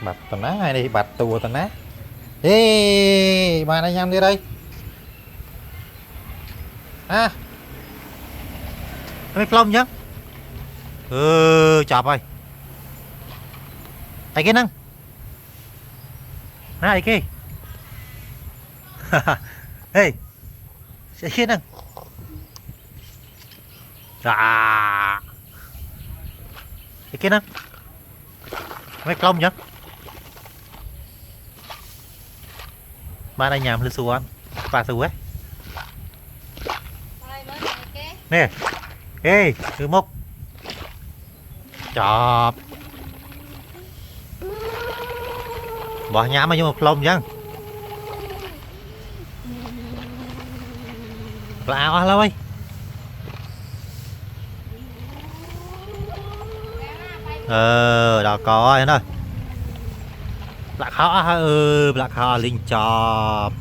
bạch tao ná ai đi bạch tùa tao ná. Ê bà này nhầm đi đây à mày plong nhá chọc ơi tay kia nâng này kia ê sẽ kia nâng à tay kia nâng mày plong nhá bà này nhầm lên xuống bà xuống ấy nè ê cứ mốc chọp bỏ nhám mà vô một lông chứ lạ lâu ơi đó có anh ơi lạc khó linh chọp